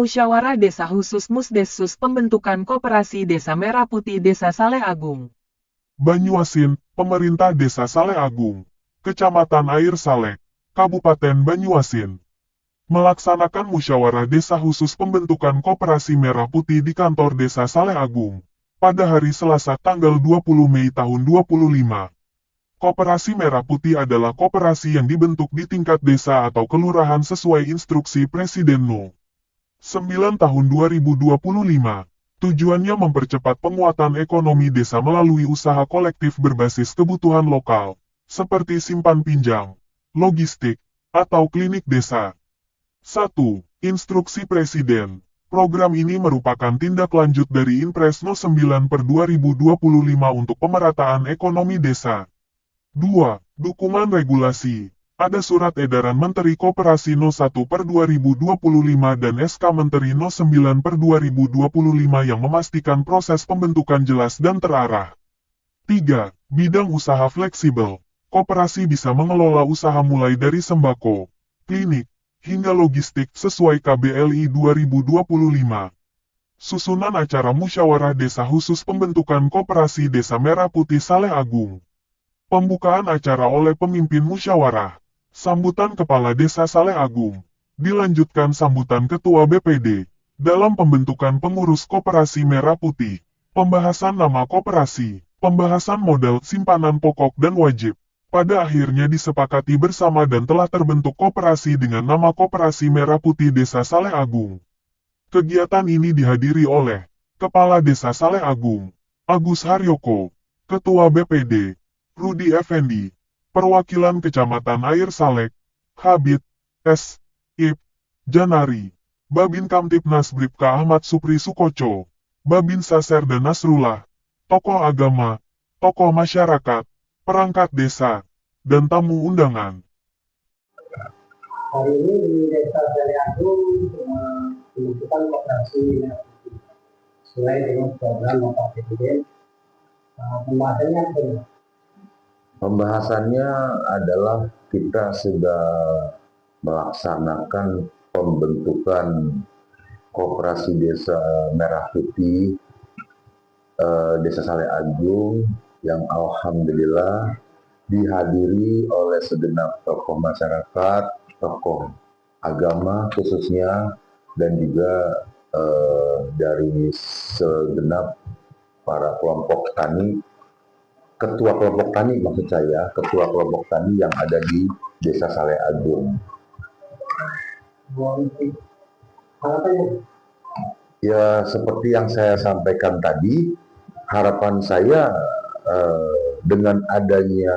Musyawarah Desa Khusus Musdesus Pembentukan Koperasi Desa Merah Putih Desa Saleh Agung. Banyuasin, Pemerintah Desa Saleh Agung, Kecamatan Air Saleh, Kabupaten Banyuasin, melaksanakan musyawarah desa khusus pembentukan Koperasi Merah Putih di kantor Desa Saleh Agung, pada hari Selasa tanggal 20 Mei tahun 2025. Koperasi Merah Putih adalah koperasi yang dibentuk di tingkat desa atau kelurahan sesuai instruksi Presiden No. 9 tahun 2025. Tujuannya mempercepat penguatan ekonomi desa melalui usaha kolektif berbasis kebutuhan lokal, seperti simpan pinjam, logistik, atau klinik desa. 1. Instruksi Presiden. Program ini merupakan tindak lanjut dari Inpres No. 9 per 2025 untuk pemerataan ekonomi desa. 2. Dukungan regulasi. Ada Surat Edaran Menteri Koperasi No. 1 per 2025 dan SK Menteri No. 9 per 2025 yang memastikan proses pembentukan jelas dan terarah. 3. Bidang usaha fleksibel. Koperasi bisa mengelola usaha mulai dari sembako, klinik, hingga logistik sesuai KBLI 2025. Susunan acara musyawarah desa khusus pembentukan Koperasi Desa Merah Putih Saleh Agung. Pembukaan acara oleh pemimpin musyawarah. Sambutan Kepala Desa Saleh Agung. Dilanjutkan sambutan Ketua BPD. Dalam pembentukan pengurus Koperasi Merah Putih. Pembahasan nama koperasi. Pembahasan modal simpanan pokok dan wajib. Pada akhirnya disepakati bersama dan telah terbentuk koperasi dengan nama Koperasi Merah Putih Desa Saleh Agung. Kegiatan ini dihadiri oleh Kepala Desa Saleh Agung, Agus Haryoko, Ketua BPD, Rudi Effendi, Perwakilan Kecamatan Air Saleh, Habib, S. Ip, Janari, Babin Kamtipnas Bribka Ahmad Supri Sukoco, Babin Saser dan Nasrullah, tokoh agama, tokoh masyarakat, perangkat desa, dan tamu undangan. Hari ini di Desa Saleh Agung menentukan koperasi Merah Putih sesuai dengan program Bapak Presiden. Pembahasannya apa? Pembahasannya adalah kita sudah melaksanakan pembentukan Koperasi Desa Merah Putih Desa Saleh Agung yang alhamdulillah dihadiri oleh segenap tokoh masyarakat, tokoh agama khususnya, dan juga dari segenap para kelompok tani, ketua kelompok tani maksud saya, ketua kelompok tani yang ada di Desa Saleh Agung. Ya, seperti yang saya sampaikan tadi, harapan saya dengan adanya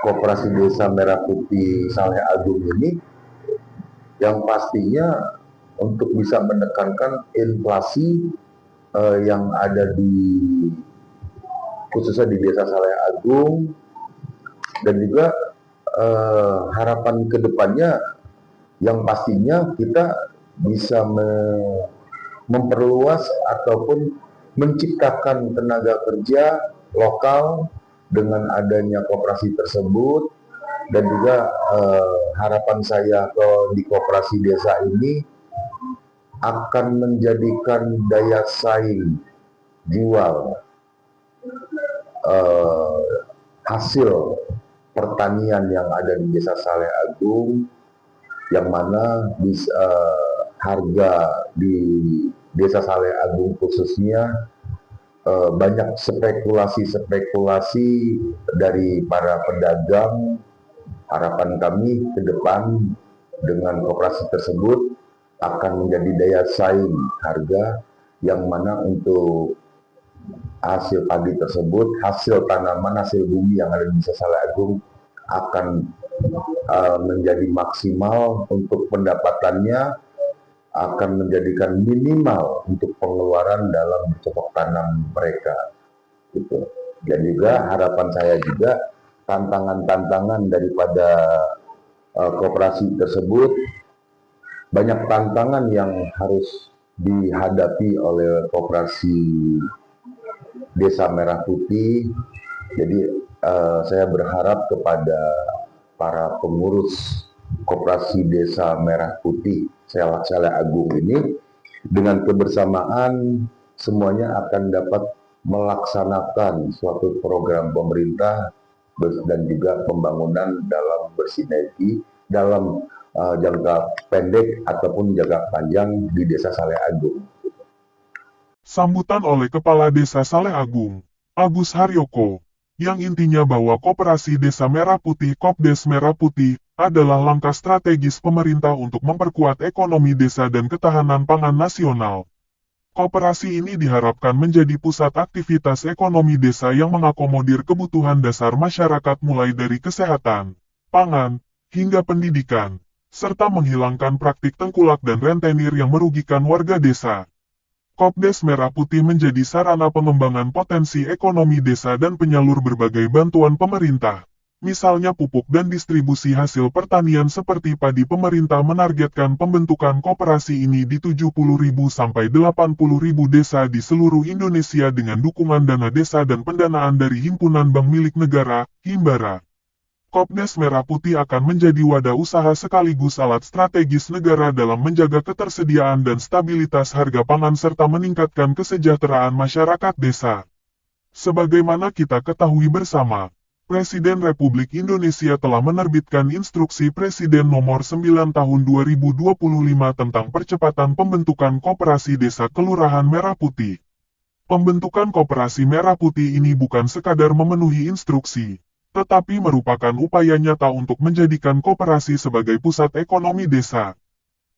Koperasi Desa Merah Putih Saleh Agung ini, yang pastinya untuk bisa menekankan inflasi yang ada di khususnya di Desa Saleh Agung, dan juga harapan kedepannya yang pastinya kita bisa memperluas ataupun menciptakan tenaga kerja lokal dengan adanya koperasi tersebut. Dan juga harapan saya di koperasi desa ini akan menjadikan daya saing jual hasil pertanian yang ada di Desa Saleh Agung, yang mana harga di Desa Saleh Agung khususnya banyak spekulasi-spekulasi dari para pedagang. Harapan kami ke depan dengan koperasi tersebut akan menjadi daya saing harga, yang mana untuk hasil padi tersebut, hasil tanaman, hasil bumi yang ada di Desa Saleh Agung akan menjadi maksimal untuk pendapatannya, akan menjadikan minimal untuk pengeluaran dalam bercocok tanam mereka. Gitu. Dan juga harapan saya juga tantangan-tantangan daripada koperasi tersebut, banyak tantangan yang harus dihadapi oleh Koperasi Desa Merah Putih. Jadi saya berharap kepada para pengurus Koperasi Desa Merah Putih Saleh Agung ini, dengan kebersamaan semuanya akan dapat melaksanakan suatu program pemerintah dan juga pembangunan dalam bersinergi dalam jangka pendek ataupun jangka panjang di Desa Saleh Agung. Sambutan oleh Kepala Desa Saleh Agung, Agus Haryoko, yang intinya bahwa Koperasi Desa Merah Putih Kopdes Merah Putih adalah langkah strategis pemerintah untuk memperkuat ekonomi desa dan ketahanan pangan nasional. Koperasi ini diharapkan menjadi pusat aktivitas ekonomi desa yang mengakomodir kebutuhan dasar masyarakat mulai dari kesehatan, pangan, hingga pendidikan, serta menghilangkan praktik tengkulak dan rentenir yang merugikan warga desa. Kopdes Merah Putih menjadi sarana pengembangan potensi ekonomi desa dan penyalur berbagai bantuan pemerintah. Misalnya pupuk dan distribusi hasil pertanian seperti padi. Pemerintah menargetkan pembentukan koperasi ini di 70.000 sampai 80.000 desa di seluruh Indonesia dengan dukungan dana desa dan pendanaan dari Himpunan Bank Milik Negara, Himbara. Kopdes Merah Putih akan menjadi wadah usaha sekaligus alat strategis negara dalam menjaga ketersediaan dan stabilitas harga pangan serta meningkatkan kesejahteraan masyarakat desa. Sebagaimana kita ketahui bersama, Presiden Republik Indonesia telah menerbitkan Instruksi Presiden Nomor 9 Tahun 2025 tentang percepatan pembentukan Koperasi Desa Kelurahan Merah Putih. Pembentukan Koperasi Merah Putih ini bukan sekadar memenuhi instruksi, tetapi merupakan upaya nyata untuk menjadikan koperasi sebagai pusat ekonomi desa.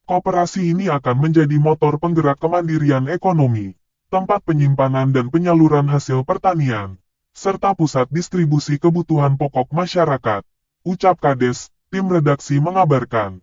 Koperasi ini akan menjadi motor penggerak kemandirian ekonomi, tempat penyimpanan dan penyaluran hasil pertanian, serta pusat distribusi kebutuhan pokok masyarakat. Ucap Kades, tim redaksi mengabarkan.